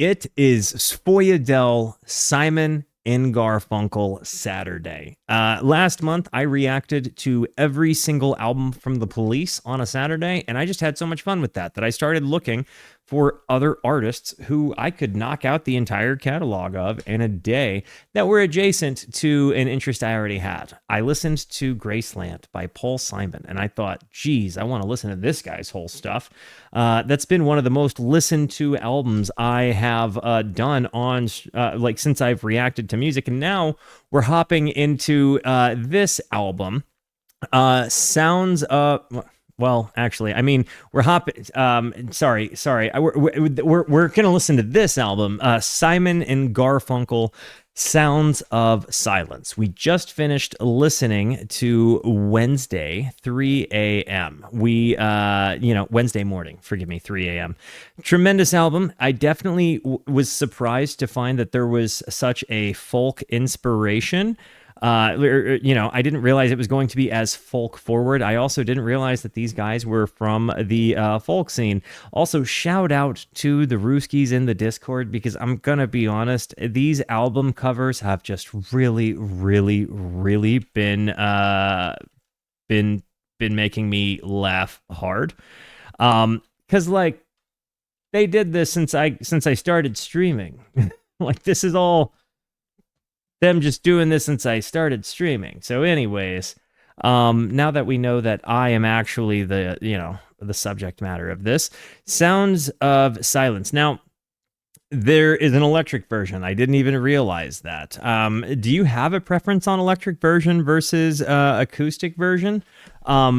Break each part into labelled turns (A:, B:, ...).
A: It is Spoyadel Simon and Garfunkel Saturday. Last month, I reacted to every single album from The Police on a Saturday, and I just had so much fun with that I started looking for other artists who I could knock out the entire catalog of in a day that were adjacent to an interest I already had. I listened to Graceland by Paul Simon, and I thought, geez, I want to listen to this guy's whole stuff. That's been one of the most listened to albums I have done on, since I've reacted to music, and now we're hopping into this album. Sounds of... Well, actually, I mean, we're hopping. Sorry. We're gonna listen to this album, Simon and Garfunkel, Sounds of Silence. We just finished listening to Wednesday, 3 a.m. Wednesday morning. Forgive me, 3 a.m. Tremendous album. I definitely was surprised to find that there was such a folk inspiration. I didn't realize it was going to be as folk forward. I also didn't realize that these guys were from the folk scene. Also, shout out to the Rooskies in the Discord, because I'm gonna be honest, these album covers have just really, really, really been making me laugh hard. Cause like they did this since I started streaming. Like, this is all them just doing this since I started streaming. So anyways, now that we know that I am actually the subject matter of this, Sounds of Silence. Now, there is an electric version. I didn't even realize that. Do you have a preference on electric version versus acoustic version?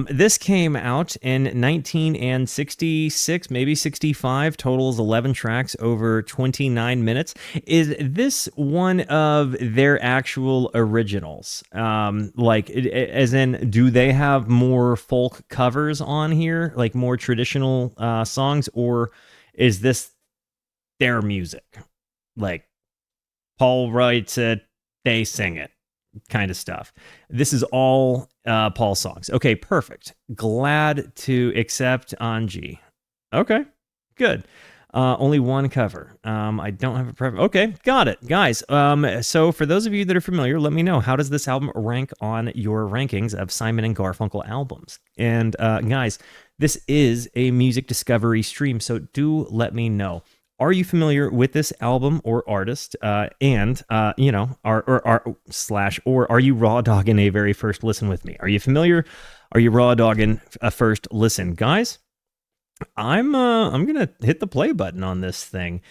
A: This came out in 1966, maybe 65, totals 11 tracks over 29 minutes. Is this one of their actual originals? As in, do they have more folk covers on here, like more traditional songs, or is this their music? Like, Paul writes it, they sing it, kind of stuff. This is all Paul songs. Okay, perfect. Glad to accept Anji. Okay, good. Only one cover. I don't have a preference. Okay, got it. Guys, so for those of you that are familiar, let me know, how does this album rank on your rankings of Simon and Garfunkel albums? And guys, this is a music discovery stream, so do let me know. Are you familiar with this album or artist? Or are you raw dogging a very first listen with me? Are you familiar? Are you raw dogging a first listen? Guys, I'm gonna hit the play button on this thing.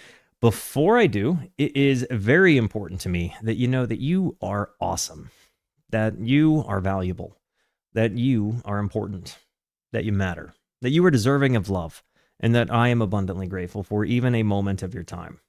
A: Before I do, it is very important to me that you know that you are awesome, that you are valuable, that you are important, that you matter, that you are deserving of love, and that I am abundantly grateful for even a moment of your time.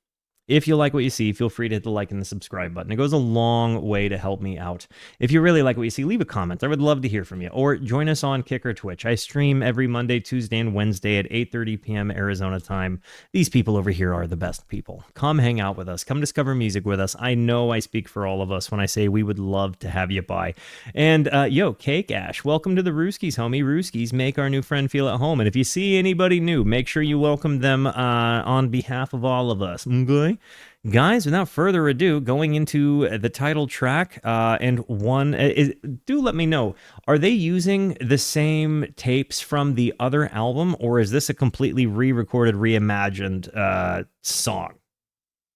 A: If you like what you see, feel free to hit the like and the subscribe button. It goes a long way to help me out. If you really like what you see, leave a comment. I would love to hear from you. Or join us on Kick or Twitch. I stream every Monday, Tuesday, and Wednesday at 8:30 p.m. Arizona time. These people over here are the best people. Come hang out with us. Come discover music with us. I know I speak for all of us when I say we would love to have you by. And Cake Ash, welcome to the Rooskies, homie. Rooskies make our new friend feel at home. And if you see anybody new, make sure you welcome them on behalf of all of us. Okay? Guys, without further ado, going into the title track, do let me know, are they using the same tapes from the other album, or is this a completely re-recorded, reimagined song?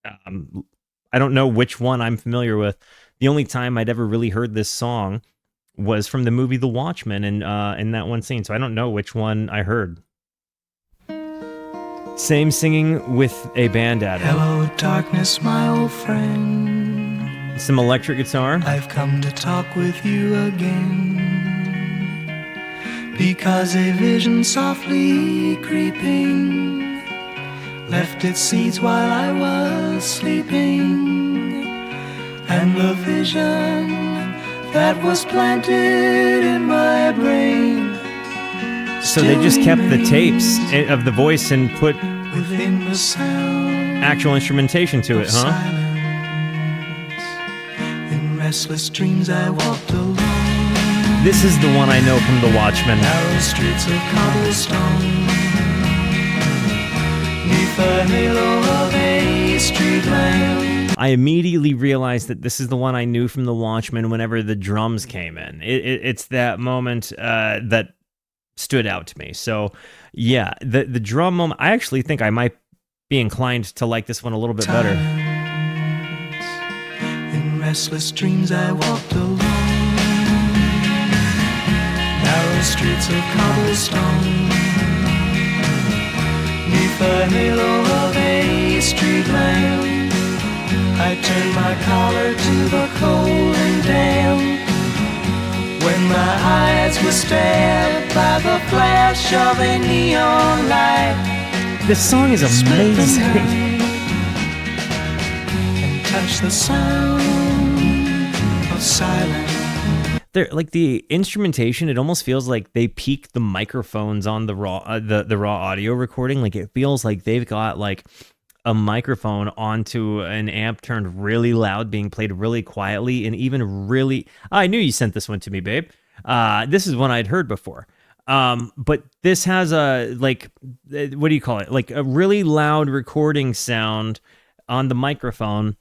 A: I don't know which one I'm familiar with. The only time I'd ever really heard this song was from the movie The Watchmen, and in that one scene, so I don't know which one I heard. Same singing with a band added.
B: Hello, darkness, my old friend.
A: Some electric guitar.
B: I've come to talk with you again, because a vision softly creeping left its seeds while I was sleeping, and the vision that was planted in my brain.
A: So they just kept the tapes of the voice and put
B: within the sound
A: actual instrumentation to it, huh?
B: Silence. In restless dreams I walked alone.
A: This is the one I know from The Watchmen.
B: Narrow streets of cobblestone, 'neath the halo of a
A: I immediately realized that this is the one I knew from The Watchmen whenever the drums came in. It's that moment that stood out to me. So, yeah, the drum moment, I actually think I might be inclined to like this one a little bit better.
B: In restless dreams I walked alone, narrow streets of cobblestone, neath the halo of a street lamp. I turned my collar to the cold and damp, when my eyes were stabbed by the flash of a neon light.
A: This song is amazing.
B: And touch the sound of silence.
A: They're like the instrumentation. It almost feels like they peak the microphones on the raw the raw audio recording. Like it feels like they've got like a microphone onto an amp turned really loud, being played really quietly, and even really. I knew you sent this one to me, babe. This is one I'd heard before. But this has a like, what do you call it? Like a really loud recording sound on the microphone.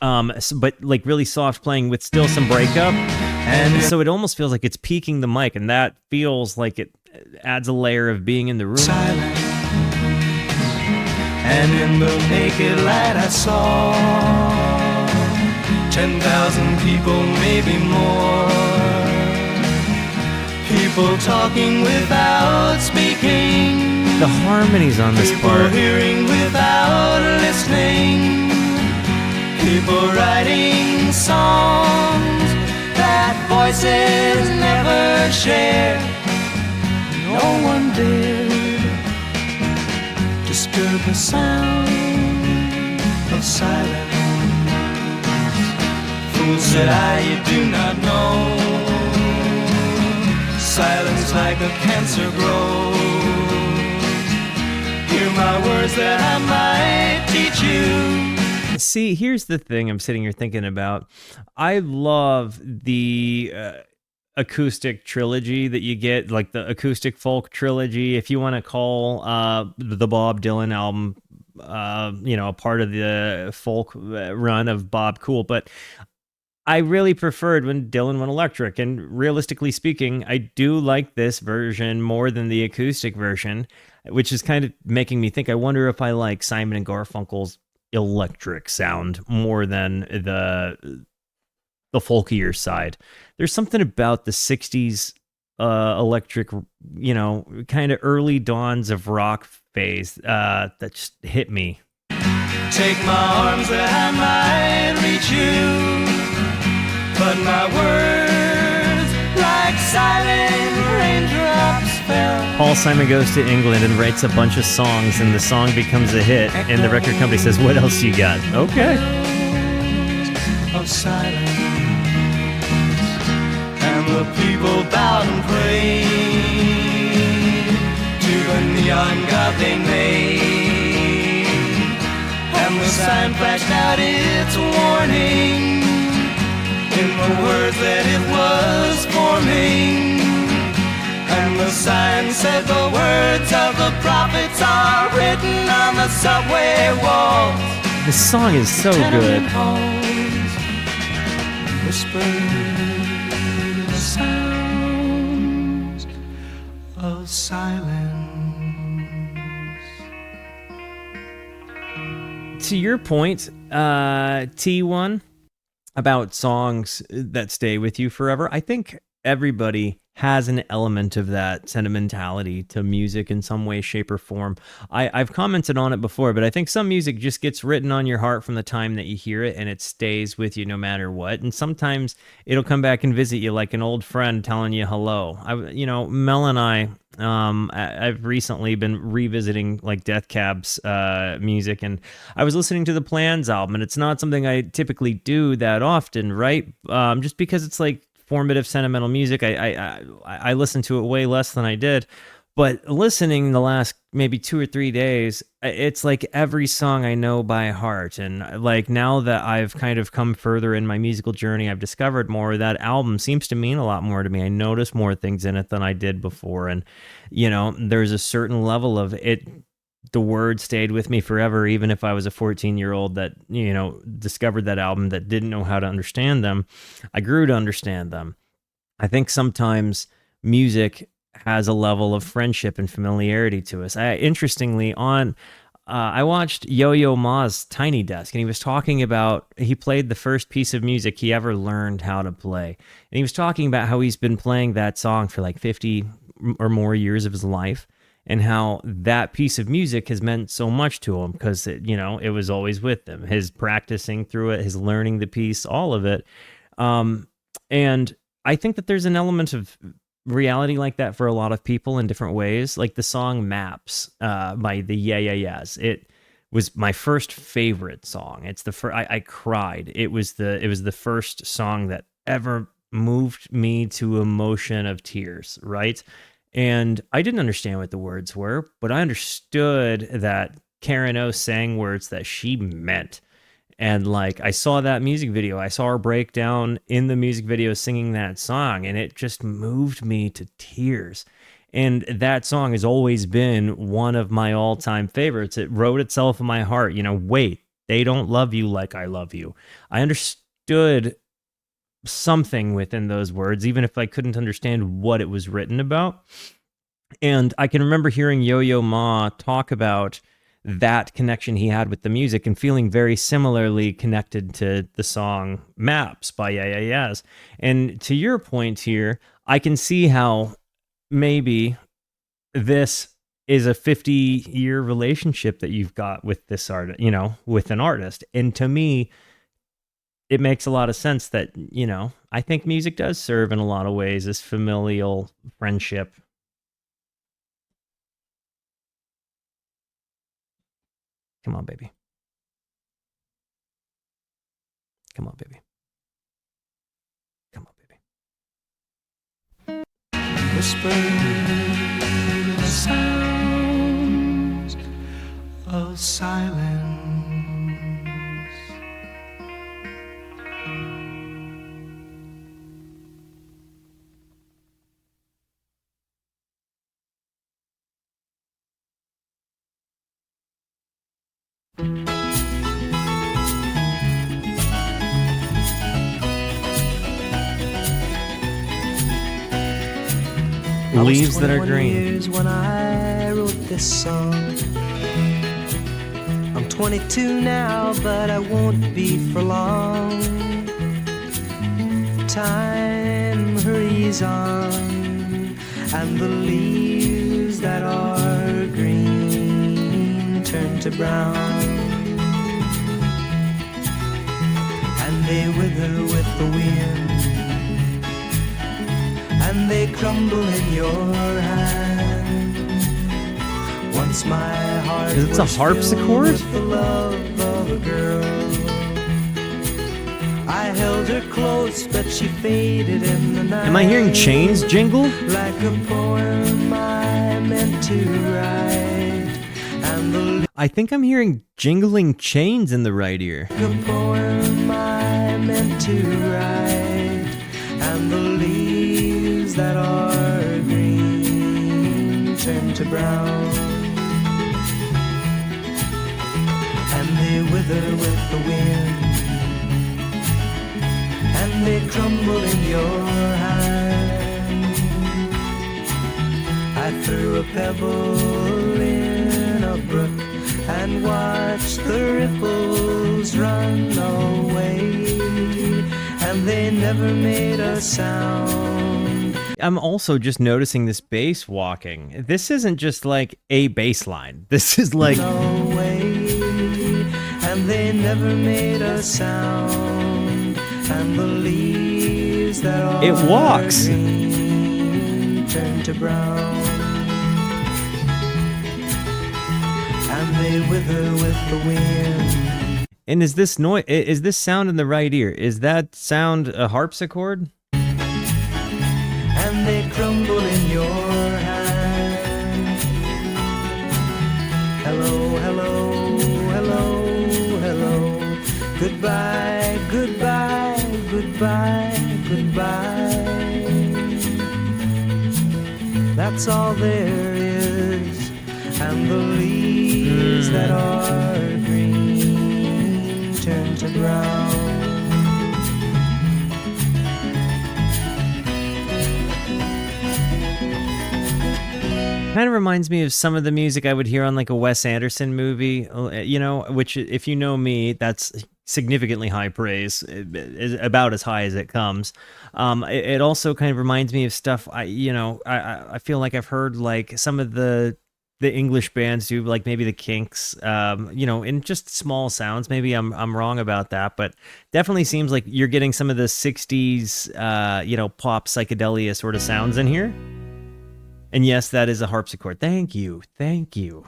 A: But like really soft playing with still some breakup. And so it almost feels like it's peaking the mic, and that feels like it adds a layer of being in the room.
B: Silent. And in the naked light I saw 10,000 people, maybe more. People talking without speaking.
A: The harmonies on this
B: People
A: part.
B: hearing without listening. People writing songs that voices never share. No one dared disturb the sound of silence. Fool, said I, you do not know. Silence like a cancer grows. Hear my words that I might teach you.
A: See, here's the thing I'm sitting here thinking about. I love the acoustic trilogy that you get, like the acoustic folk trilogy, if you want to call the Bob Dylan album, a part of the folk run of Bob Cool. But I really preferred when Dylan went electric, and realistically speaking, I do like this version more than the acoustic version, which is kind of making me think, I wonder if I like Simon and Garfunkel's electric sound more than the folkier side. There's something about the 60s electric, kind of early dawns of rock phase that just hit me.
B: Take my arms that I might reach you, but my words like silent raindrops fell.
A: Paul Simon goes to England and writes a bunch of songs, and the song becomes a hit, and the record company says, what else you got? Okay.
B: Of silence, and the people bowed and prayed to the neon god they made, and the sign flashed out its warning in the words that it was forming. And the sign said the words of the prophets are written on the subway walls.
A: This song is so good.
B: Whisper the sounds of silence.
A: To your point, T1, about songs that stay with you forever, I think everybody has an element of that sentimentality to music in some way, shape, or form. I've commented on it before, but I think some music just gets written on your heart from the time that you hear it, and it stays with you no matter what. And sometimes it'll come back and visit you like an old friend telling you hello. Mel and I've recently been revisiting like Death Cab's music, and I was listening to the Plans album, and it's not something I typically do that often, right? Just because it's like formative sentimental music. I listened to it way less than I did, but listening the last maybe 2 or 3 days, it's like every song I know by heart. And like now that I've kind of come further in my musical journey, I've discovered more. That album seems to mean a lot more to me. I notice more things in it than I did before. And, there's a certain level of it the word stayed with me forever, even if I was a 14-year-old that, discovered that album that didn't know how to understand them. I grew to understand them. I think sometimes music has a level of friendship and familiarity to us. Interestingly, I watched Yo-Yo Ma's Tiny Desk, and he was talking about, he played the first piece of music he ever learned how to play. And he was talking about how he's been playing that song for like 50 or more years of his life, and how that piece of music has meant so much to him because, it was always with him. His practicing through it, his learning the piece, all of it. And I think that there's an element of reality like that for a lot of people in different ways. Like the song Maps by the Yeah Yeah Yeahs. It was my first favorite song. It's the first, I cried. It was the first song that ever moved me to emotion of tears, right? And I didn't understand what the words were, but I understood that Karen O sang words that she meant. And like, I saw that music video. I saw her break down in the music video singing that song, and it just moved me to tears. And that song has always been one of my all-time favorites. It wrote itself in my heart. Wait, they don't love you like I love you. I understood something within those words, even if I couldn't understand what it was written about. And I can remember hearing Yo-Yo Ma talk about that connection he had with the music and feeling very similarly connected to the song Maps by Yeah Yeah Yeahs. And to your point here, I can see how maybe this is a 50-year relationship that you've got with this artist, with an artist. And to me, it makes a lot of sense that, I think music does serve in a lot of ways this familial friendship. Come on, baby. Come on, baby. Come on, baby.
B: Whisper the sounds of silence.
A: Leaves that are green.
B: Years when I wrote this song. I'm 22 now, but I won't be for long. Time hurries on, and the leaves that are green turn to brown, and they wither with the wind, and they crumble in your hand. Once my heart
A: Is it a harpsichord?
B: with the love of a girl. I held her close, but she faded in the night.
A: Am I hearing chains jingle?
B: Like a poem I meant to write, and the
A: I think I'm hearing jingling chains in the right ear.
B: like a poem I meant to write, and the leaves that are green turn to brown, and they wither with the wind, and they crumble in your hand. I threw a pebble in a brook and watched the ripples run away, and they never made a sound.
A: I'm also just noticing this bass walking. This isn't just like a bass line. This is like
B: Away, and they never made a sound, and the leaves that are
A: it walks.
B: green turn to brown, and they wither with the wind.
A: And is this noise? Is this sound in the right ear? Is that sound a harpsichord?
B: And they crumble in your hand. Hello, hello, hello, hello. Goodbye, goodbye, goodbye, goodbye. That's all there is, and the leaves skies that are green turn to brown.
A: Kind of reminds me of some of the music I would hear on like a Wes Anderson movie, you know, which if you know me, that's significantly high praise, about as high as it comes. It also kind of reminds me of stuff I feel like I've heard like some of the English bands do, like maybe the Kinks, in just small sounds. Maybe I'm wrong about that, but definitely seems like you're getting some of the 60s, pop psychedelia sort of sounds in here. And yes, that is a harpsichord. Thank you. All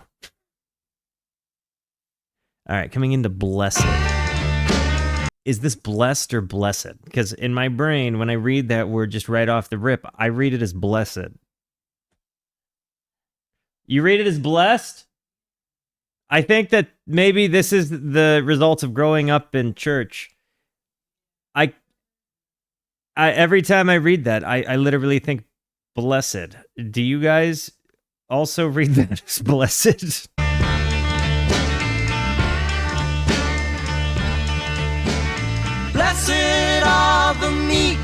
A: right, coming into Blessed. Is this blessed or blessed? Because in my brain, when I read that word just right off the rip, I read it as blessed. You read it as blessed? I think that maybe this is the result of growing up in church. I every time I read that, I literally think blessed. Do you guys also read that as blessed?
B: Blessed are the meek.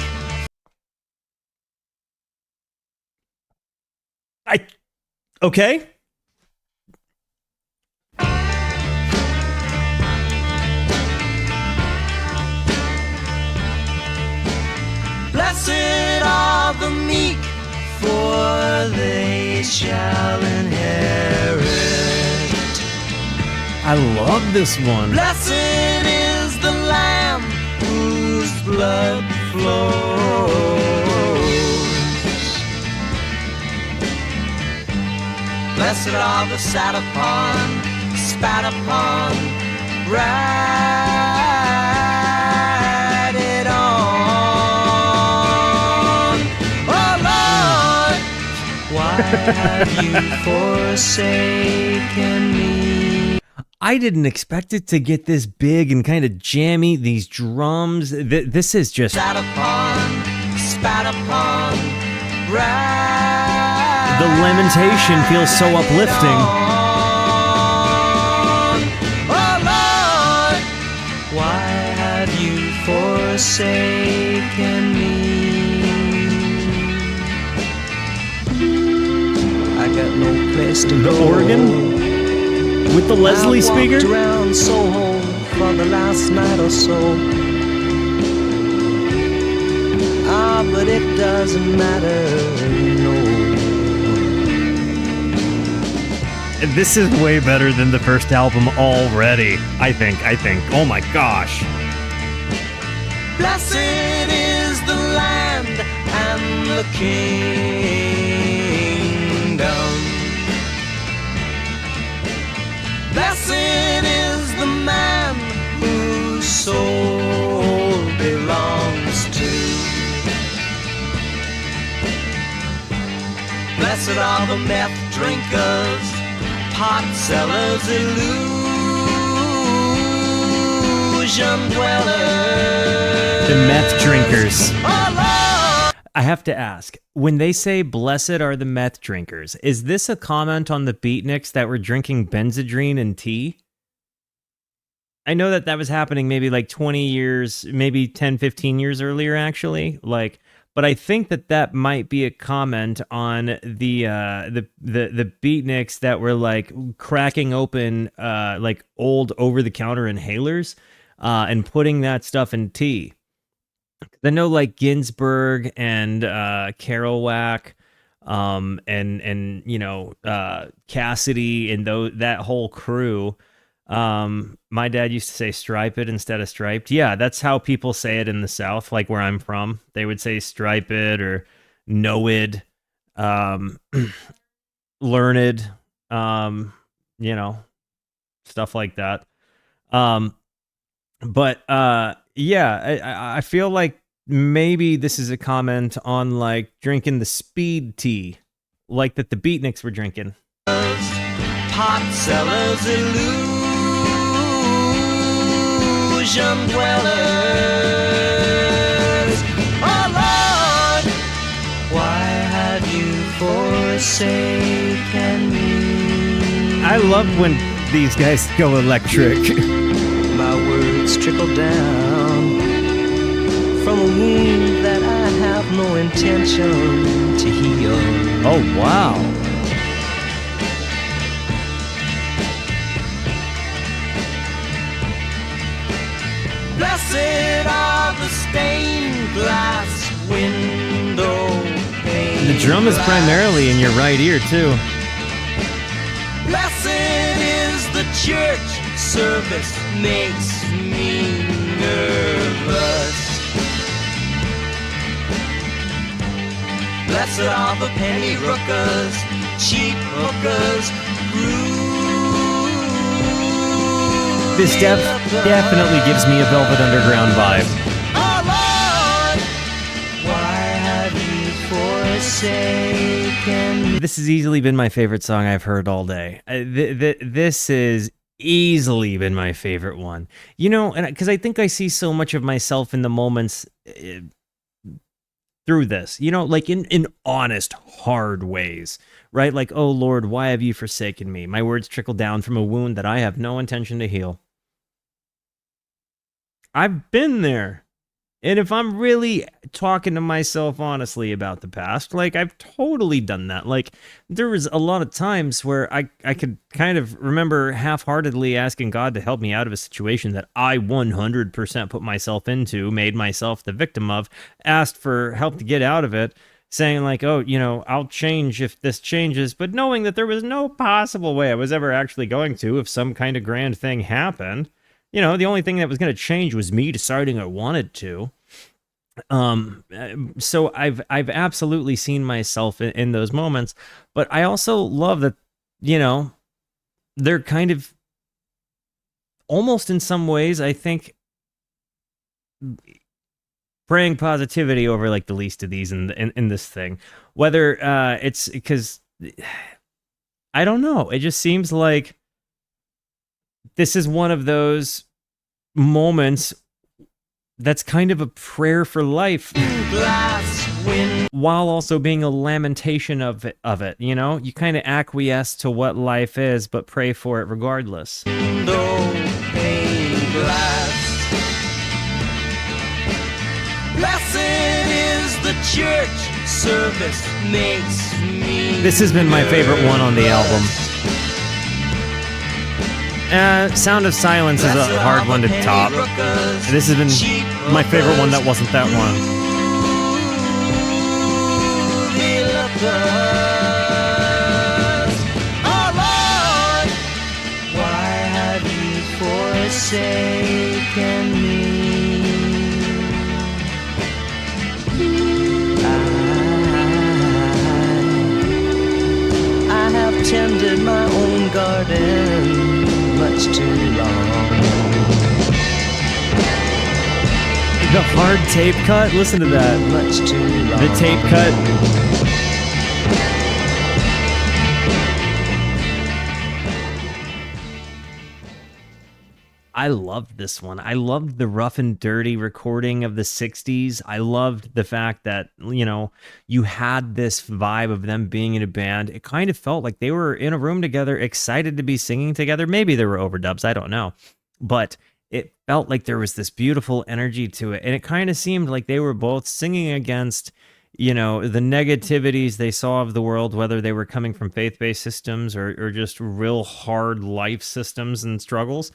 A: Okay.
B: Blessed are the meek, for they shall inherit.
A: I love this one.
B: Blessed is the Lamb whose blood flows. Blessed are the sat upon, spat upon, ride on. Oh Lord, why have you forsaken me?
A: I didn't expect it to get this big and kind of jammy. These drums, this is just...
B: Sat upon, spat upon, ride.
A: The lamentation feels so uplifting.
B: Oh Lord, why have you forsaken me? I got no place to
A: The
B: go.
A: organ? With the Leslie speaker?
B: I walked around Soho for the last night or so. But it doesn't matter, no.
A: This is way better than the first album already. I think. Oh my gosh.
B: Blessed is the land and the kingdom. Blessed is the man whose soul belongs to. Blessed are the meth drinkers, pot sellers, illusion dwellers.
A: The meth drinkers.
B: Oh, Lord.
A: I have to ask, when they say blessed are the meth drinkers, is this a comment on the beatniks that were drinking Benzedrine and tea? I know that was happening maybe like 20 years, maybe 10, 15 years earlier, actually. But I think that might be a comment on the beatniks that were like cracking open like old over-the-counter inhalers and putting that stuff in tea. I know like Ginsberg and Kerouac and Cassidy and that whole crew. My dad used to say stripe it instead of striped. Yeah, that's how people say it in the South, like where I'm from. They would say stripe it or knowed, learned, stuff like that. I feel like maybe this is a comment on like drinking the speed tea, like that the beatniks were drinking.
B: Pot sellers, illusion dwellers. Oh Lord, why have you forsaken me?
A: I love when these guys go electric.
B: My words trickle down from a wound that I have no intention to heal.
A: Oh, wow.
B: Blessed are the stained glass window panes.
A: The drum is primarily in your right ear, too.
B: Blessed is the church service makes me nervous. Blessed are the penny rookers, cheap hookers,
A: This definitely gives me a Velvet Underground vibe.
B: Oh Lord, why have you forsaken?
A: This has easily been my favorite song I've heard all day. This has easily been my favorite one. You know, and because I think I see so much of myself in the moments through this, you know, like in honest, hard ways, right? Like, oh Lord, why have you forsaken me? My words trickle down from a wound that I have no intention to heal. I've been there. And if I'm really talking to myself honestly about the past, like I've totally done that. Like there was a lot of times where I could kind of remember half-heartedly asking God to help me out of a situation that I 100% put myself into, made myself the victim of, asked for help to get out of it, saying like, oh, you know, I'll change if this changes, but knowing that there was no possible way I was ever actually going to if some kind of grand thing happened. You know, the only thing that was going to change was me deciding I wanted to. So I've absolutely seen myself in those moments, but I also love that, you know, they're kind of almost in some ways, I think, praying positivity over like the least of these in this thing. Whether it's because I don't know, it just seems like this is one of those moments that's kind of a prayer for life while also being a lamentation of it, you know? You kind of acquiesce to what life is, but pray for it regardless.
B: Blessed is the church service makes me.
A: This has been my favorite one on the album. Sound of Silence is a hard one to top. This has been my favorite one that wasn't that one.
B: Oh Lord, why have you forsaken me? I have tended my own garden much too long.
A: The hard tape cut, listen to that.
B: Much too long.
A: The tape cut. I loved this one. I loved the rough and dirty recording of the 60s. I loved the fact that, you know, you had this vibe of them being in a band. It kind of felt like they were in a room together, excited to be singing together. Maybe there were overdubs, I don't know. But it felt like there was this beautiful energy to it. And it kind of seemed like they were both singing against, you know, the negativities they saw of the world, whether they were coming from faith-based systems or just real hard life systems and struggles.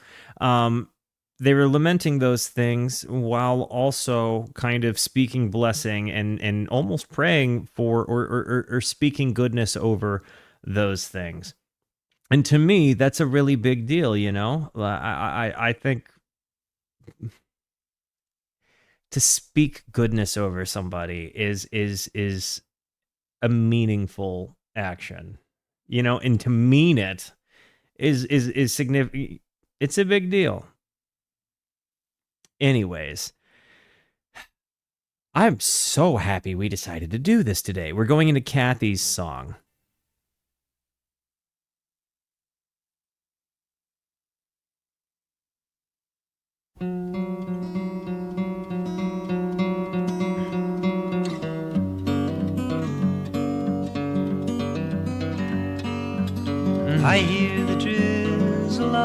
A: They were lamenting those things while also kind of speaking blessing and almost praying for or speaking goodness over those things. And to me, that's a really big deal, you know? I think to speak goodness over somebody is a meaningful action, you know, and to mean it is significant. It's a big deal. Anyways, I'm so happy we decided to do this today. We're going into Kathy's song.
B: I hear the drizzle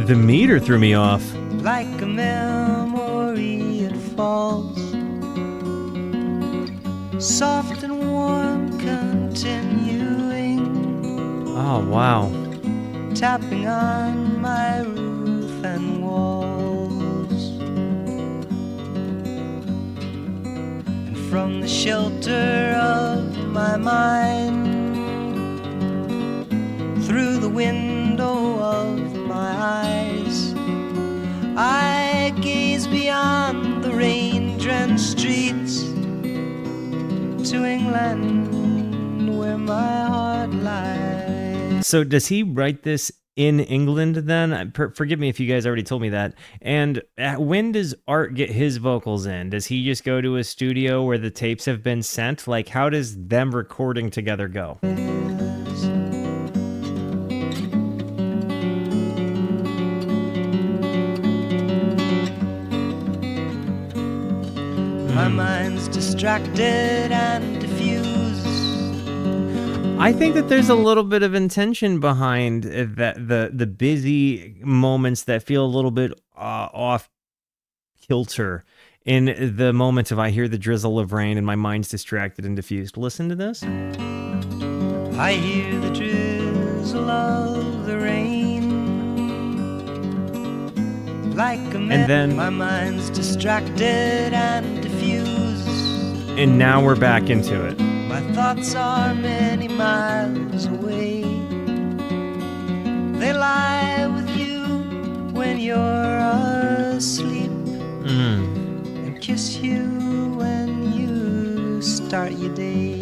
A: The meter threw me off.
B: Like a memory it falls, soft and warm, continuing.
A: Oh, wow.
B: Tapping on my roof and walls. And from the shelter of my mind, through the window of my eyes, I gaze beyond the rain-drenched streets to England, where my heart lies.
A: So does he write this in England then? Forgive me if you guys already told me that. And when does Art get his vocals in? Does he just go to a studio where the tapes have been sent? Like, how does them recording together go?
B: My mind's distracted and diffused.
A: I think that there's a little bit of intention behind that, the busy moments that feel a little bit off kilter in the moment of I hear the drizzle of rain and my mind's distracted and diffused. Listen to this.
B: I hear the drizzle of the rain. Like a
A: And then
B: my mind's distracted and diffused.
A: And now we're back into it.
B: My thoughts are many miles away. They lie with you when you're asleep, and kiss you when you start your day.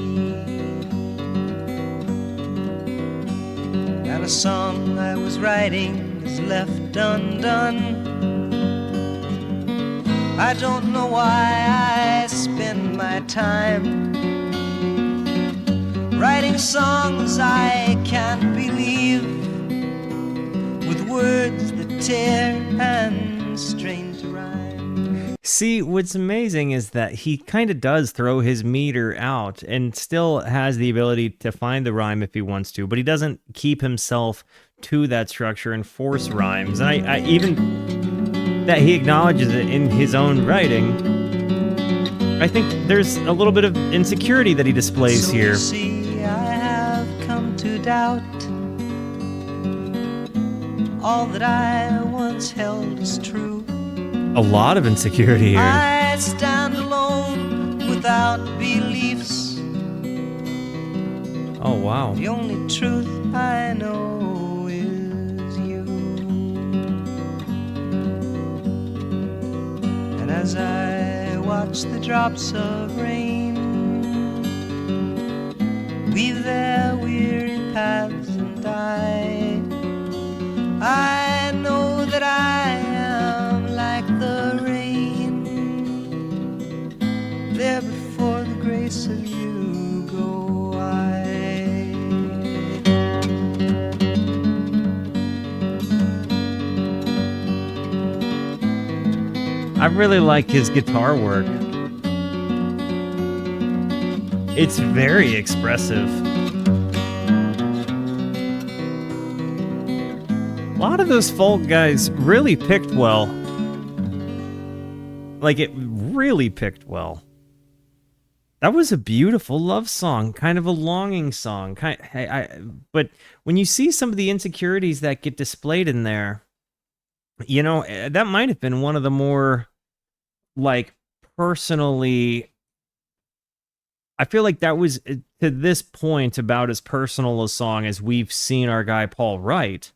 B: And a song I was writing is left undone. I don't know why I spend my time writing songs I can't believe, with words that tear and strain to rhyme.
A: See, what's amazing is that he kind of does throw his meter out and still has the ability to find the rhyme if he wants to, but he doesn't keep himself to that structure and force rhymes. And I even that he acknowledges it in his own writing, I think there's a little bit of insecurity that he displays
B: So
A: here.
B: you see, I have come to doubt all that I once held as true.
A: A lot of insecurity here.
B: I stand alone without beliefs.
A: Oh, wow.
B: The only truth I know is you. And as I watch the drops of rain weave their weary paths and I know that I am like the rain, there before the grace of you go
A: I really like his guitar work. It's very expressive. A lot of those folk guys really picked well. Like, it really picked well. That was a beautiful love song, kind of a longing song. But when you see some of the insecurities that get displayed in there, you know, that might have been one of the more, like, personally... I feel like that was, to this point, about as personal a song as we've seen our guy Paul write.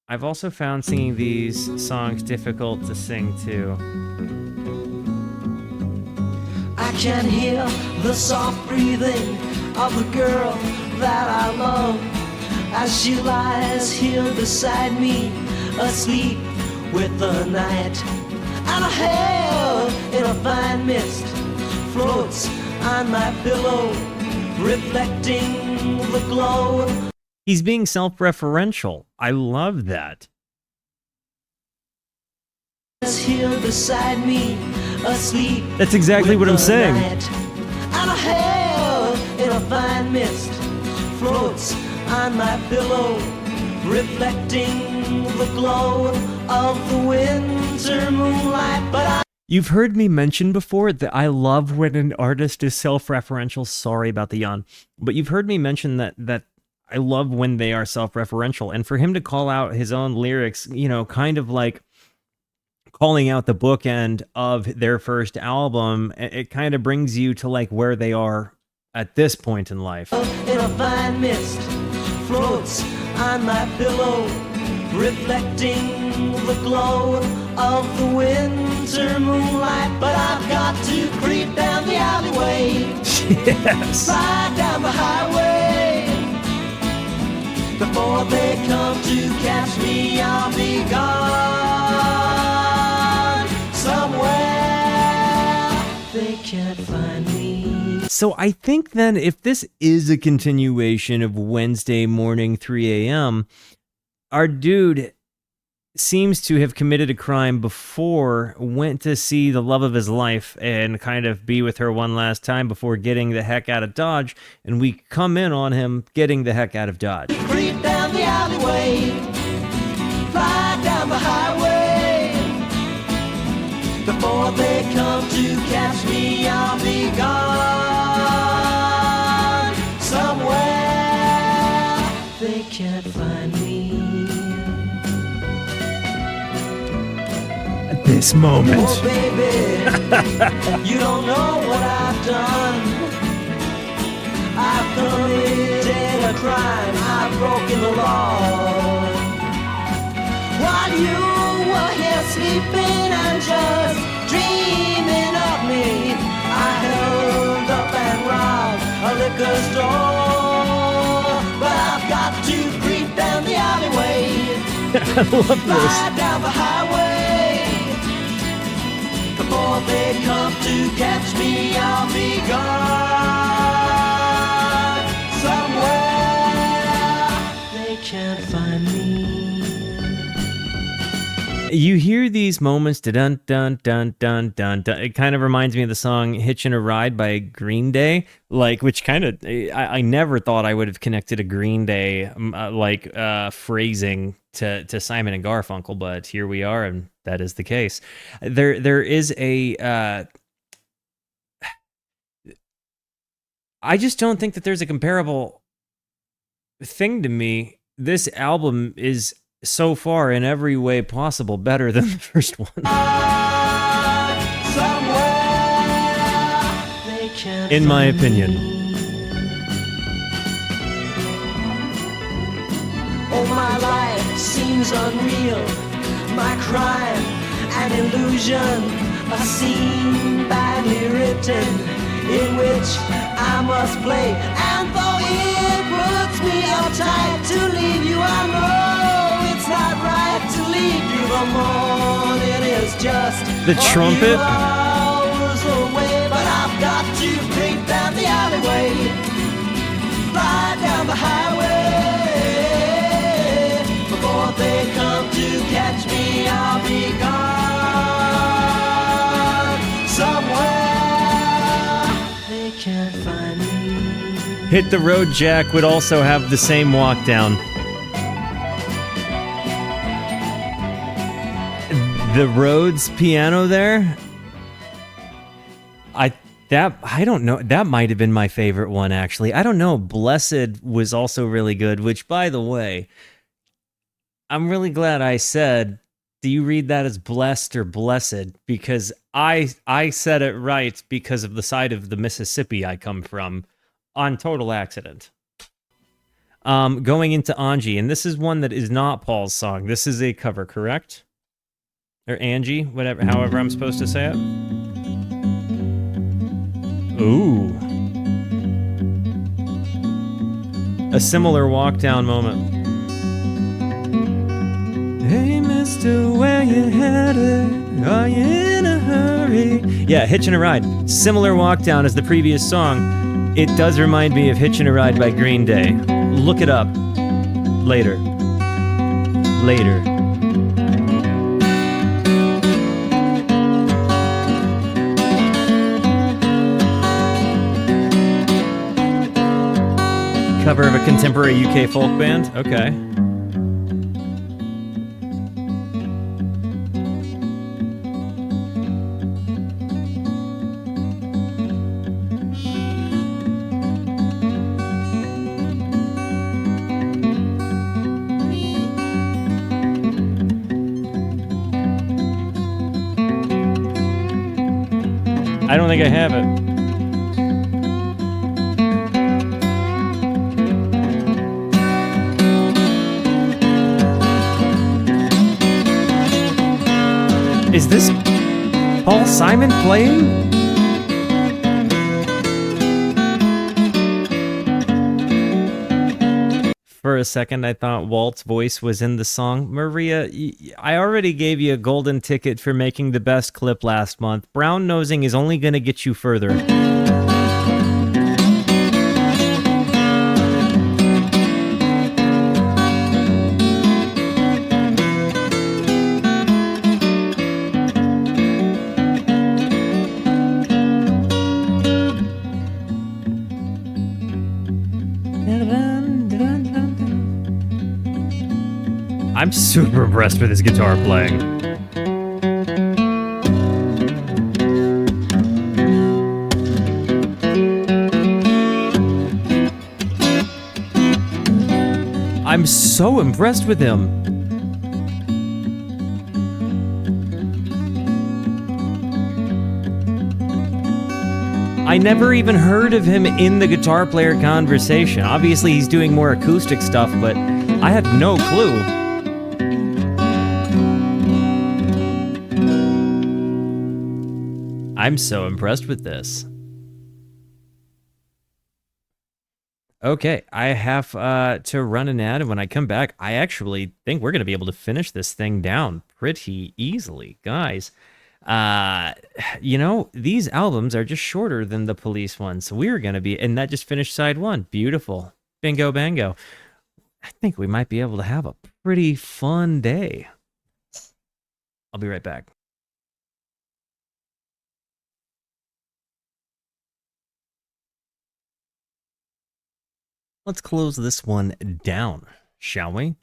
A: I've also found singing these songs difficult to sing too.
B: I can hear the soft breathing of the girl that I love as she lies here beside me, asleep with the night. And her hair in a fine mist floats on my pillow, reflecting the glow.
A: He's being self-referential. I love that.
B: Here beside me, asleep.
A: That's exactly what I'm saying.
B: And her hair in a fine mist floats on my pillow, reflecting the glow of the winter moonlight. But
A: You've heard me mention before that I love when an artist is self-referential. Sorry about the yawn. But you've heard me mention that I love when they are self-referential. And for him to call out his own lyrics, you know, kind of like calling out the bookend of their first album, it kind of brings you to like where they are at this point in life.
B: in a fine mist floats on my pillow, reflecting the glow of the winter moonlight. But I've got to creep down the alleyway,
A: Yes.
B: slide down the highway. Before they come to catch me, I'll be gone somewhere they can't find me.
A: So I think then if this is a continuation of Wednesday morning 3 a.m., our dude seems to have committed a crime before, went to see the love of his life and kind of be with her one last time before getting the heck out of Dodge, and we come in on him getting the heck out of Dodge.
B: Creep down the alleyway, fly down the highway. Before they come to catch me, I'll be gone somewhere they can't find me.
A: This moment.
B: Oh baby, you don't know what I've done. I've committed a crime, I've broken the law. While you were here sleeping and just dreaming of me, I held up and robbed a liquor store. But I've got to creep down the alleyway,
A: I love
B: fly down the highway. Before they come to catch me, I'll be gone somewhere they can't find me.
A: You hear these moments, dun dun dun dun dun dun. It kind of reminds me of the song "Hitchin' a Ride" by Green Day, like which kind of I never thought I would have connected a Green Day phrasing to Simon and Garfunkel, but here we are, and that is the case. There is a. I just don't think that there's a comparable thing to me. This album is so far in every way possible better than the first one. In my opinion.
B: Oh, my life seems unreal, my crime an illusion, a scene badly written in which I must play. And though it puts me uptight to leave you, I know it's not right to leave you. The morning is just
A: the trumpet.
B: a few hours away, but I've got to creep down the alleyway, fly down the highway. Before they come to catch me, I'll be gone somewhere they can't find me.
A: Hit the Road Jack would also have the same walk down. The Rhodes piano there, I don't know, that might have been my favorite one actually. I don't know. Blessed was also really good, which by the way, I'm really glad I said, do you read that as blessed or blessed? Because I said it right because of the side of the Mississippi I come from on total accident. Going into Anji, and this is one that is not Paul's song. This is a cover, correct? Or Anji, whatever, however I'm supposed to say it. Ooh. A similar walk down moment. Hey, mister, where you headed? Are you in a hurry? Yeah, Hitchin' a Ride. Similar walk down as the previous song. It does remind me of Hitchin' a Ride by Green Day. Look it up. Later. Later. cover of a contemporary UK folk band? Okay. I don't think I have it. Is this Paul Simon playing? For a second, I thought Walt's voice was in the song. Maria, I already gave you a golden ticket for making the best clip last month. Brown nosing is only going to get you further. I'm super impressed with his guitar playing. I'm so impressed with him. I never even heard of him in the guitar player conversation. Obviously, he's doing more acoustic stuff, but I had no clue. I'm so impressed with this. Okay, I have to run an ad, and when I come back, I actually think we're going to be able to finish this thing down pretty easily. Guys, you know, these albums are just shorter than the Police ones, so we're going to be, and that just finished side one. Beautiful. Bingo, bango. I think we might be able to have a pretty fun day. I'll be right back. Let's close this one down, shall we?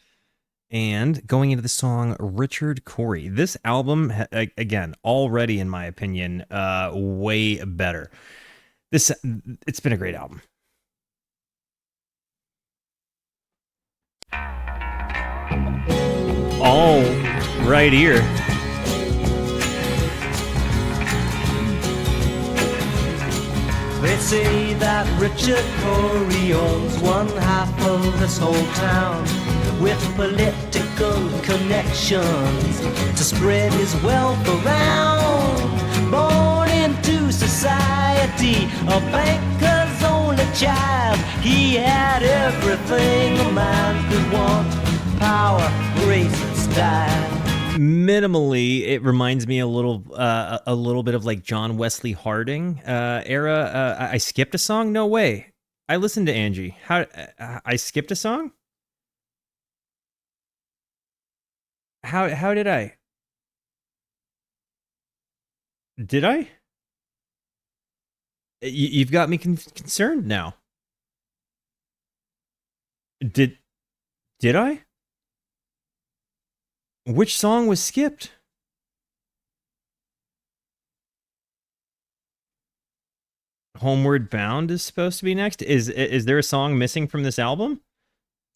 A: And going into the song Richard Cory. This album, again, already in my opinion, way better. It's been a great album. All right here.
B: They say that Richard Cory owns one half of this whole town, with political connections to spread his wealth around. Born into society, a banker's only child, he had everything a man could want: power, grace, and style.
A: Minimally, it reminds me a little bit of like John Wesley Harding era. I skipped a song? No way. I listened to Anji. How I skipped a song? How did I? Did I? You've got me concerned now. Did I? Which song was skipped? Homeward Bound is supposed to be next. Is there a song missing from this album?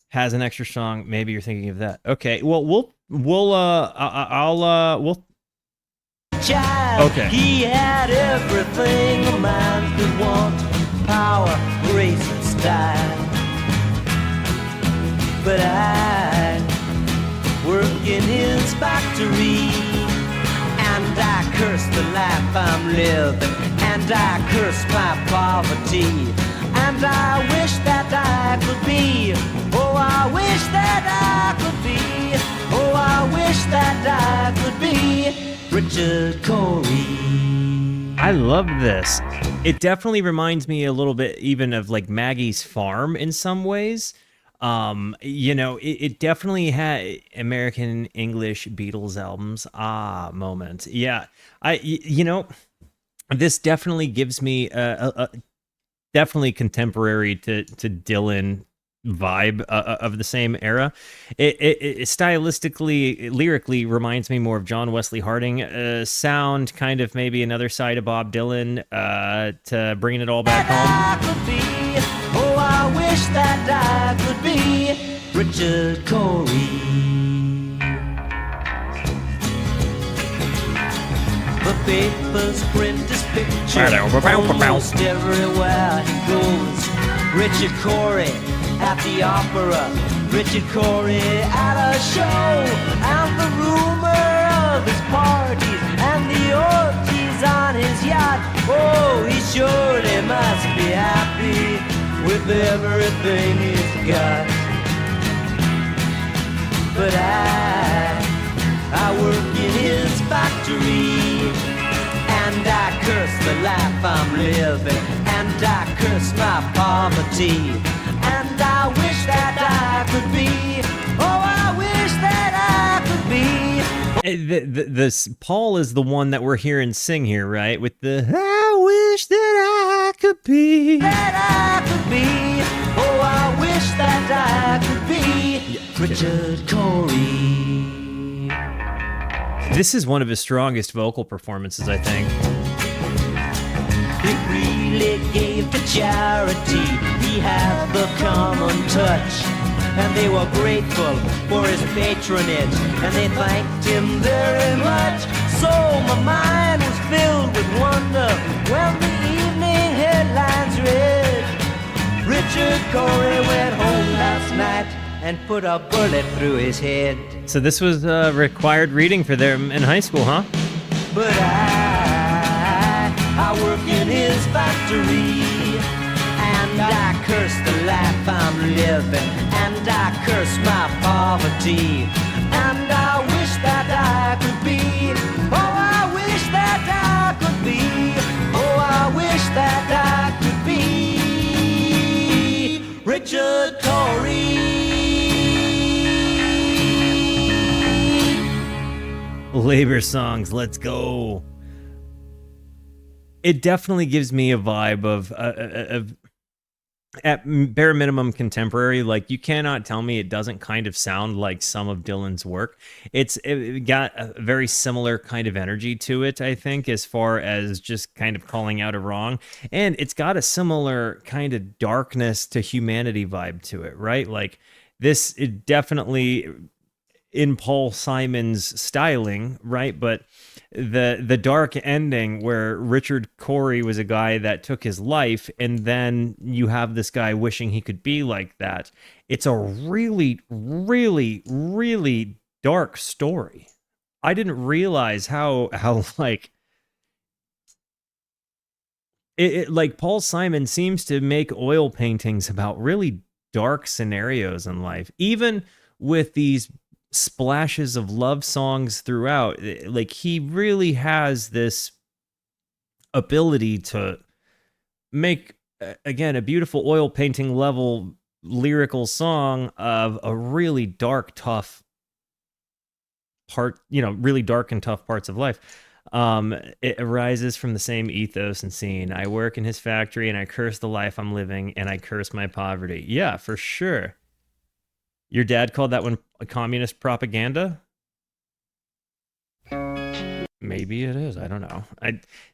A: Has an extra song. Maybe you're thinking of that. Okay. Well, we'll
B: Child,
A: okay.
B: He had everything a man could want: power, grace, and style. But I work in his factory, and I curse the life I'm living, and I curse my poverty, and I wish that I could be, oh I wish that I could be, oh I wish that I could be Richard Cory.
A: I love this. It definitely reminds me a little bit even of like Maggie's Farm in some ways. You know, it definitely had American English Beatles albums moment. Yeah, you know, this definitely gives me a definitely contemporary to Dylan vibe of the same era. It stylistically, lyrically reminds me more of John Wesley Harding. Sound kind of maybe another side of Bob Dylan to bringing it all back home.
B: Oh, I wish that I could be Richard Cory. The papers print his picture almost everywhere he goes. Richard Cory at the opera, Richard Cory at a show, and the rumor of his parties and the orgies on his yacht. Oh, he surely must be happy with everything he's got. But I work in his factory, and I curse the life I'm living, and I curse my poverty, and I wish that I could be, oh, I wish that I could be.
A: This Paul is the one that we're hearing sing here, right? With the I wish that I could be.
B: That I could be, oh, I wish that I could be Richard Cory.
A: This is one of his strongest vocal performances, I think.
B: He really gave to charity. He had the common touch, and they were grateful for his patronage, and they thanked him very much. So my mind was filled with wonder when the evening headlines read, Richard Cory went home last night and put a bullet through his head.
A: So this was required reading for them in high school, huh?
B: But I work in his factory, and I curse the life I'm living, and I curse my poverty, and I wish that I could be, oh, I wish that I could be, oh, I wish that I could be Richard Cory.
A: Labor songs, let's go. It definitely gives me a vibe of at bare minimum contemporary. Like, you cannot tell me it doesn't kind of sound like some of Dylan's work. It got a very similar kind of energy to it, I think, as far as just kind of calling out a wrong. And it's got a similar kind of darkness to humanity vibe to it, right? Like this, it definitely in Paul Simon's styling, right? But the dark ending where Richard Cory was a guy that took his life, and then you have this guy wishing he could be like that. It's a really, really, really dark story. I didn't realize how like it like Paul Simon seems to make oil paintings about really dark scenarios in life, even with these splashes of love songs throughout. Like, he really has this ability to make, again, a beautiful oil painting level lyrical song of a really dark, tough part, really dark and tough parts of life. It arises from the same ethos and scene. I work in his factory, and I curse the life I'm living, and I curse my poverty. Yeah, for sure. Your dad called that one communist propaganda? Maybe it is. I don't know.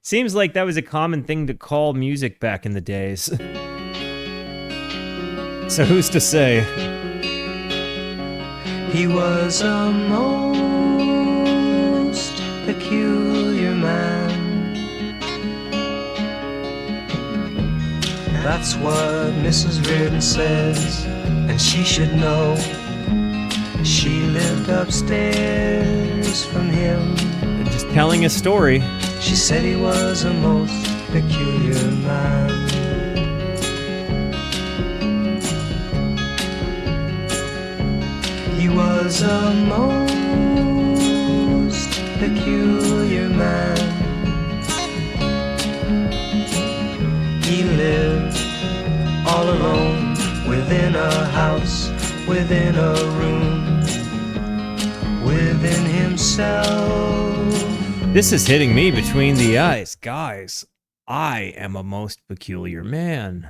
A: Seems like that was a common thing to call music back in the days. So who's to say?
B: He was a most peculiar man. That's what Mrs. Reardon says, and she should know. She lived upstairs from him.
A: Just telling a story.
B: She said he was a most peculiar man. He was a most peculiar man. He lived all alone within a house, within a room, within himself.
A: This is hitting me between the eyes. Guys, I am a most peculiar man.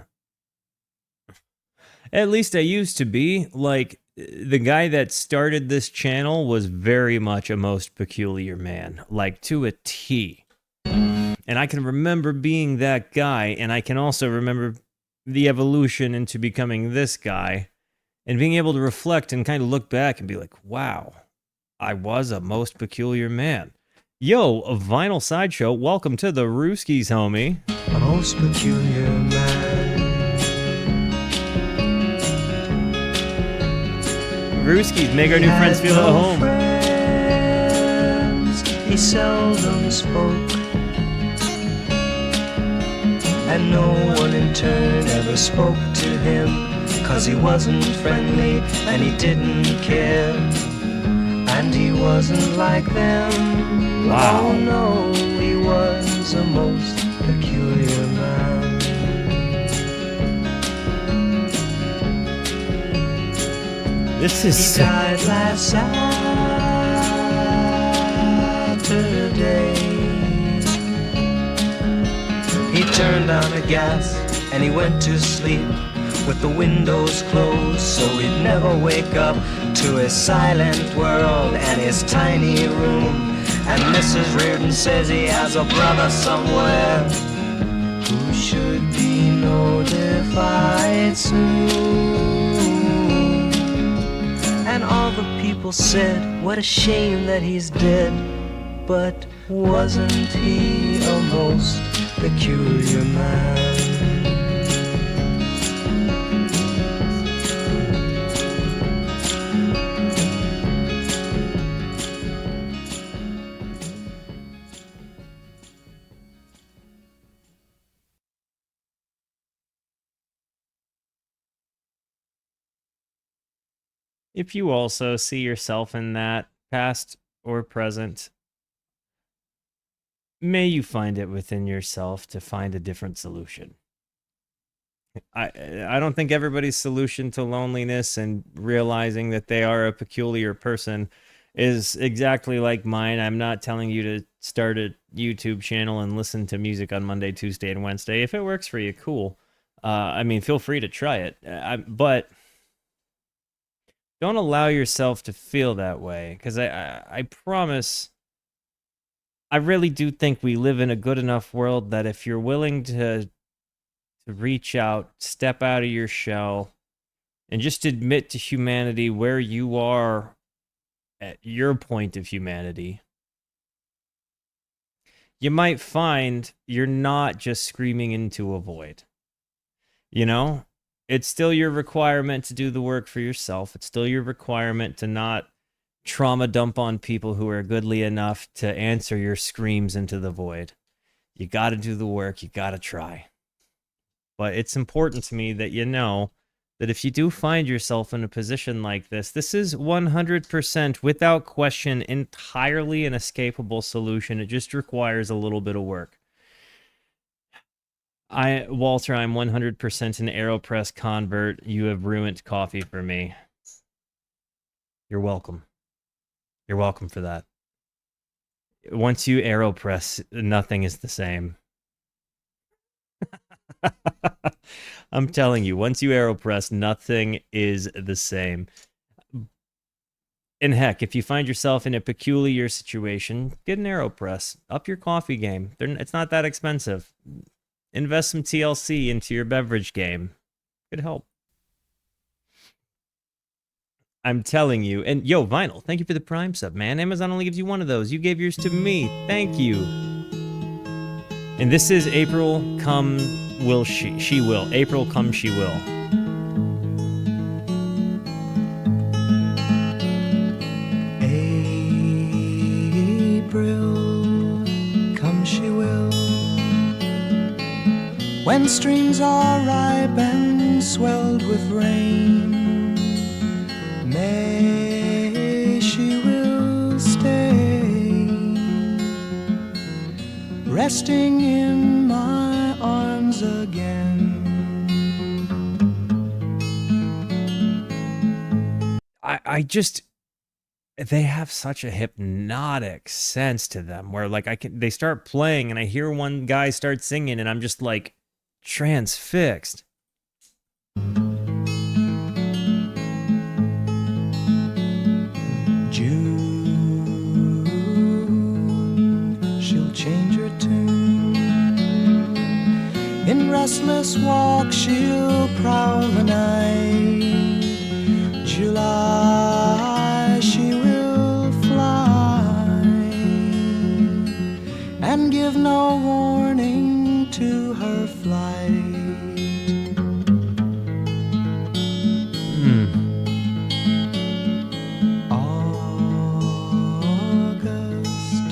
A: At least I used to be. Like, the guy that started this channel was very much a most peculiar man, like to a T. And I can remember being that guy, and I can also remember the evolution into becoming this guy, and being able to reflect and kind of look back and be like, wow, I was a most peculiar man. Yo, a Vinyl Sideshow, welcome to the Rooskies, homie.
B: A most peculiar man.
A: Rooskies, make our new friends feel at home.
B: Friends, he seldom spoke, and no one in turn ever spoke to him, 'cause he wasn't friendly and he didn't care, and he wasn't like them.
A: Wow.
B: Oh no, he was a most peculiar man.
A: This is
B: He died last Saturday. He turned on the gas and he went to sleep with the windows closed, so he'd never wake up to his silent world and his tiny room. And Mrs. Reardon says he has a brother somewhere who should be notified soon. And all the people said, what a shame that he's dead. But wasn't he a most peculiar man?
A: If you also see yourself in that, past or present, may you find it within yourself to find a different solution. I don't think everybody's solution to loneliness and realizing that they are a peculiar person is exactly like mine. I'm not telling you to start a YouTube channel and listen to music on Monday, Tuesday, and Wednesday. If it works for you, cool. I mean, feel free to try it. But don't allow yourself to feel that way, because I promise, I really do think we live in a good enough world that if you're willing to reach out, step out of your shell, and just admit to humanity where you are at your point of humanity, you might find you're not just screaming into a void. You know? It's still your requirement to do the work for yourself. It's still your requirement to not trauma dump on people who are goodly enough to answer your screams into the void. You got to do the work. You got to try. But it's important to me that you know that if you do find yourself in a position like this, this is 100%, without question, entirely an escapable solution. It just requires a little bit of work. Walter, I'm 100% an AeroPress convert. You have ruined coffee for me. You're welcome. You're welcome for that. Once you AeroPress, nothing is the same. I'm telling you, once you AeroPress, nothing is the same. And heck, if you find yourself in a peculiar situation, get an AeroPress. Up your coffee game. It's not that expensive. Invest some TLC into your beverage game. Could help. I'm telling you. And yo, Vinyl, thank you for the Prime sub, man. Amazon only gives you one of those. You gave yours to me. Thank you. And this is April Come Will She Will. April Come She Will.
B: April come she will, when streams are ripe and swelled with rain. May she will stay, resting in my arms again.
A: I just, they have such a hypnotic sense to them where like they start playing and I hear one guy start singing and I'm just like transfixed.
B: restless walk she'll prowl the night. July she will fly and give no warning to her flight. August,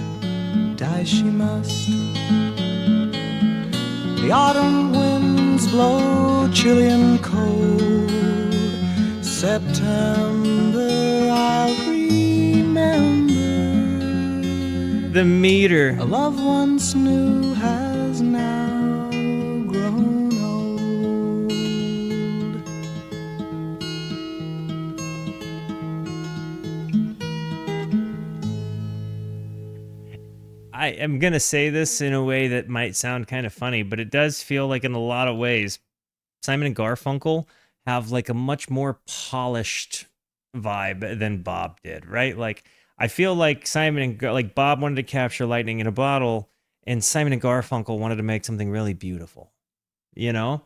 B: die she must. The autumn winds blow chilly and cold. September I'll remember.
A: The meter.
B: A love once knew has now grown old.
A: I am going to say this in a way that might sound kind of funny, but it does feel like in a lot of ways, Simon and Garfunkel have like a much more polished vibe than Bob did, right? Like, I feel like like Bob wanted to capture lightning in a bottle, and Simon and Garfunkel wanted to make something really beautiful. You know,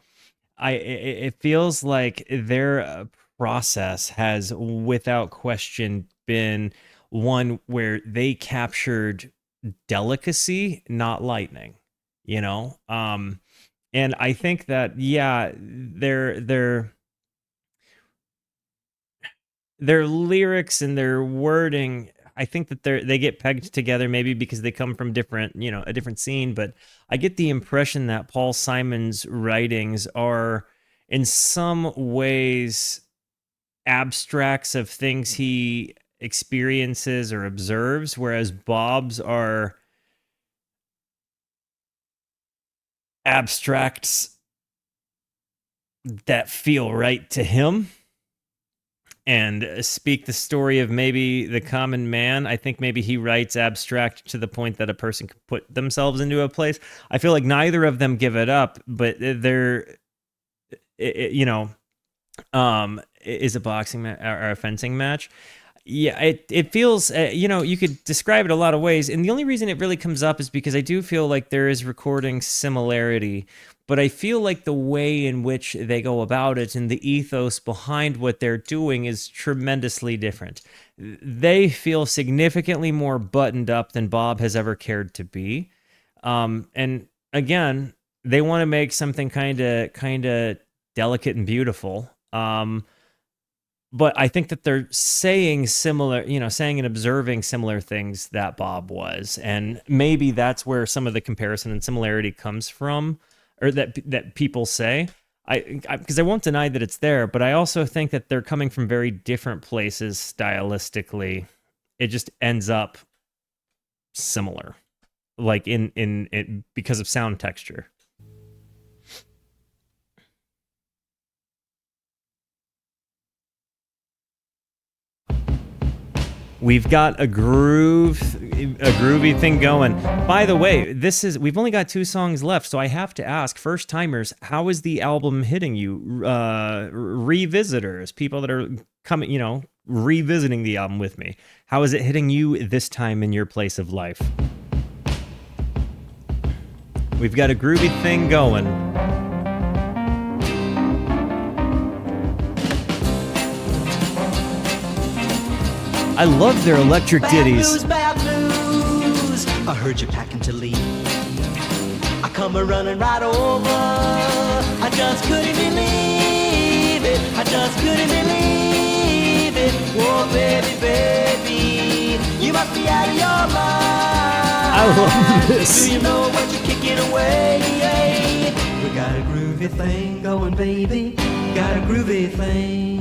A: it feels like their process has, without question, been one where they captured delicacy, not lightning. You know, and I think that their lyrics and their wording, I think that they get pegged together maybe because they come from a different scene, but I get the impression that Paul Simon's writings are in some ways abstracts of things he experiences or observes, whereas Bob's are abstracts that feel right to him and speak the story of maybe the common man. I think maybe he writes abstract to the point that a person could put themselves into a place. I feel like neither of them give it up, but is a boxing or a fencing match. Yeah, it feels, you could describe it a lot of ways. And the only reason it really comes up is because I do feel like there is recording similarity, but I feel like the way in which they go about it and the ethos behind what they're doing is tremendously different. They feel significantly more buttoned up than Bob has ever cared to be. And again, they want to make something kind of delicate and beautiful. But I think that they're saying and observing similar things that Bob was. And maybe that's where some of the comparison and similarity comes from, or that people say. Because I won't deny that it's there, but I also think that they're coming from very different places stylistically. It just ends up similar, like in it because of sound texture. We've got a groovy thing going. By the way, we've only got 2 songs left, so I have to ask, first timers, how is the album hitting you? Revisitors, people that are coming, revisiting the album with me. How is it hitting you this time in your place of life? We've got a groovy thing going. I love their electric ditties.
B: Bad news. I heard you packing to leave. I come a-running right over. I just couldn't believe it. I just couldn't believe it. Whoa, baby, baby, you must be out of your mind.
A: I love this.
B: Do you know what you're kicking away? We got a groovy thing going, baby. Got a groovy thing.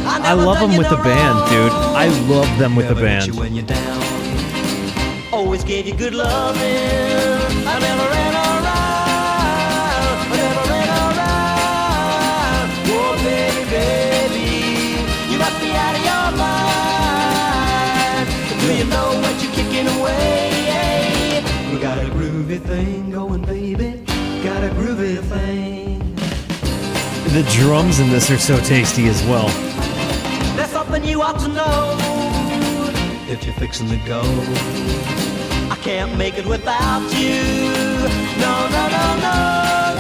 A: I love them with the band, dude. I love them with the band.
B: When you're down, always gave you good loving. I never ran around. I never ran around. Oh, baby, baby, you must be out of your mind. Do you know what you're kicking away? We got a groovy thing going, baby. Got a groovy thing.
A: The drums in this are so tasty as well.
B: There's something you ought to know if you're fixing to go. I can't make it without you. No, no, no, no,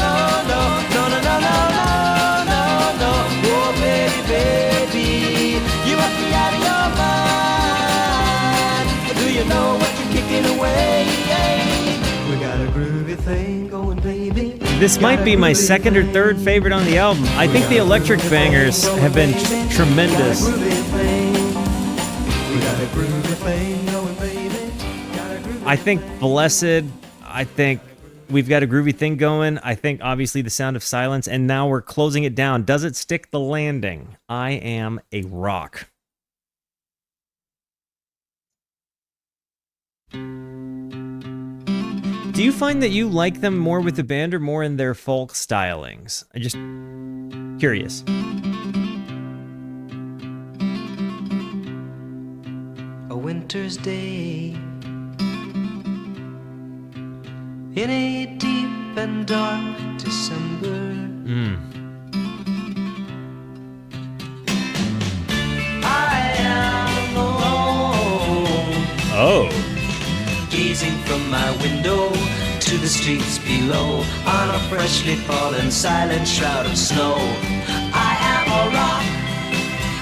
B: no, no, no, no, no, no, no, no, no. Oh, baby, baby, you must be out of your mind. Do you know what you're kicking away? We got a groovy thing going, baby.
A: This might be my second or third favorite on the album. I think the electric bangers have been tremendous. I think Blessed, I think We've Got a Groovy Thing Going, I think obviously The Sound of Silence, and now we're closing it down. Does it stick the landing? I Am a Rock. Do you find that you like them more with the band or more in their folk stylings? I'm just curious.
B: A winter's day in a deep and dark December. I am alone.
A: Oh.
B: Gazing from my window to the streets below, on a freshly fallen silent shroud of snow. I am a rock,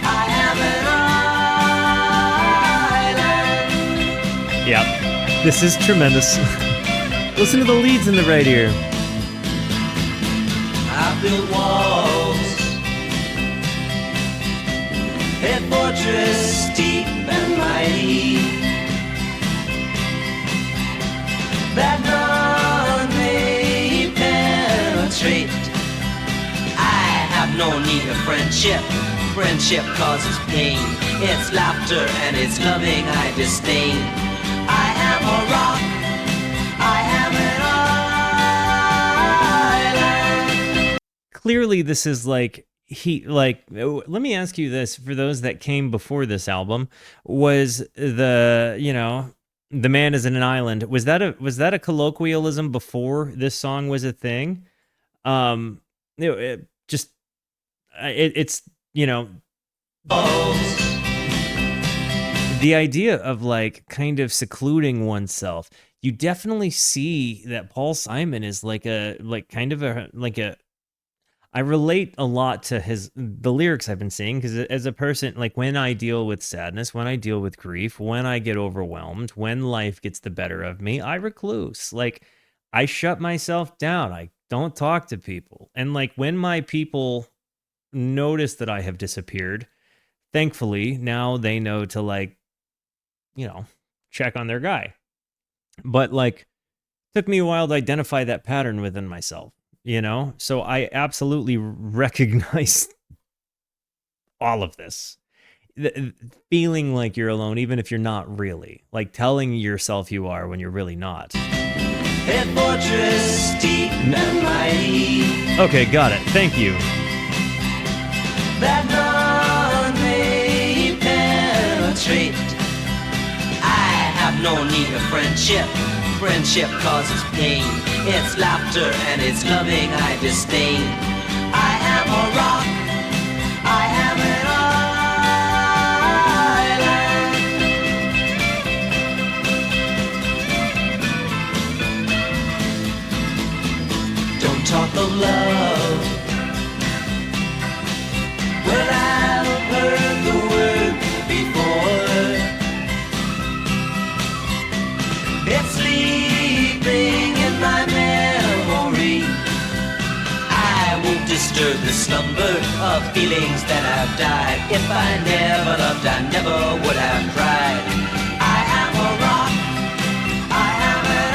B: I am an island.
A: Yep, this is tremendous. Listen to the leads in the right ear.
B: I built walls, a fortress deep and mighty, that none may penetrate. I have no need of friendship. Friendship causes pain. It's laughter and it's loving I disdain. I am a rock. I am an island.
A: Clearly, this is like let me ask you this: for those that came before this album, was the The Man is in an Island, was that a colloquialism before this song was a thing? It's the idea of like kind of secluding oneself. You definitely see that Paul Simon is I relate a lot to the lyrics I've been seeing, because as a person, like when I deal with sadness, when I deal with grief, when I get overwhelmed, when life gets the better of me, I recluse. Like I shut myself down. I don't talk to people. And like when my people notice that I have disappeared, thankfully now they know to check on their guy. But like took me a while to identify that pattern within myself. So I absolutely recognize all of this. Feeling like you're alone, even if you're not really. Like telling yourself you are when you're really not.
B: A fortress deep and mighty.
A: Okay, got it. Thank you.
B: That none may penetrate. I have no need of friendship. Friendship causes pain. It's laughter and it's loving I disdain. I am a rock. I am an island. Don't talk of love. Well, I've heard the word before. It's sleeping in my memory. I won't disturb the slumber of feelings that have died. If I never loved, I never would have cried. I am a rock. I am an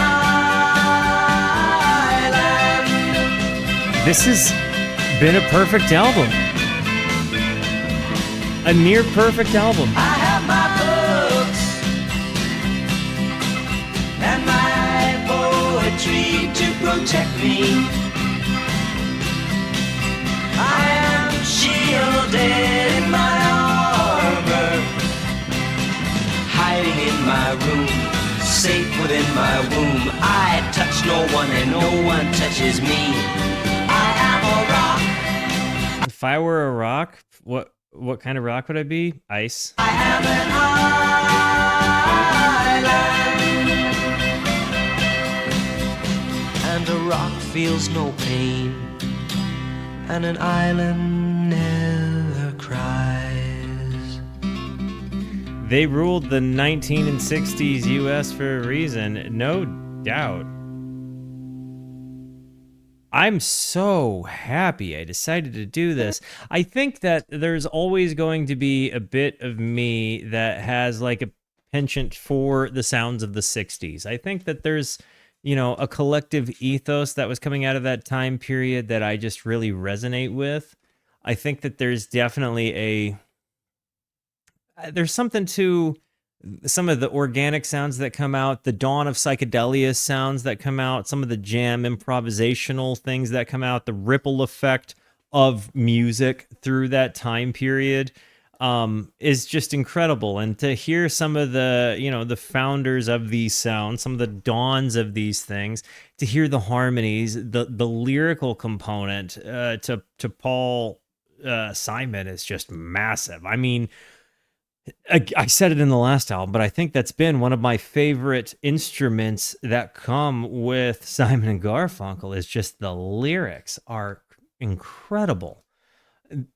B: island.
A: This has been a perfect album. A near perfect album.
B: I have my books and my poetry to protect me. I am shielded in my armor, hiding in my room, safe within my womb. I touch no one and no one touches me. I am a rock.
A: If I were a rock, what kind of rock would I be? Ice.
B: I am an island. and a rock feels no pain, and an island never cries.
A: They ruled the 19 and 60s US for a reason, no doubt. I'm so happy I decided to do this. I think that there's always going to be a bit of me that has like a penchant for the sounds of the 60s. I think that there's, you know, a collective ethos that was coming out of that time period that I just really resonate with. I think that there's definitely there's something to some of the organic sounds that come out, the dawn of psychedelia sounds that come out, some of the jam improvisational things that come out, the ripple effect of music through that time period is just incredible. And to hear some of the, you know, the founders of these sounds, some of the dawns of these things, to hear the harmonies, the lyrical component to Paul Simon is just massive. I mean, I said it in the last album, but I think that's been one of my favorite instruments that come with Simon and Garfunkel is just the lyrics are incredible.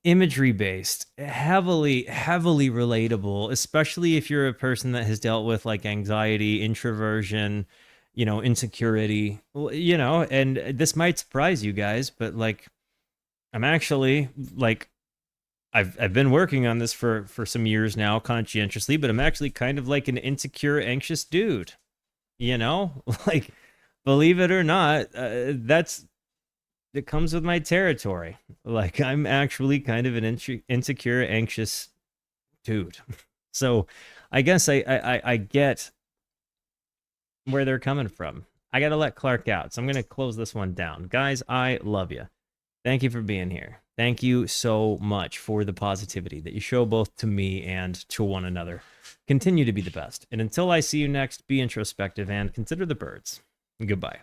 A: Imagery based, heavily relatable, especially if you're a person that has dealt with like anxiety, introversion, you know, insecurity, you know, and this might surprise you guys, but like I'm actually like I've been working on this for some years now conscientiously, but I'm actually kind of like an insecure, anxious dude, you know, like believe it or not, it comes with my territory. Like I'm actually kind of an insecure, anxious dude. So I guess I get where they're coming from. I got to let Clark out. So I'm going to close this one down. Guys, I love you. Thank you for being here. Thank you so much for the positivity that you show both to me and to one another. Continue to be the best. And until I see you next, be introspective and consider the birds. Goodbye.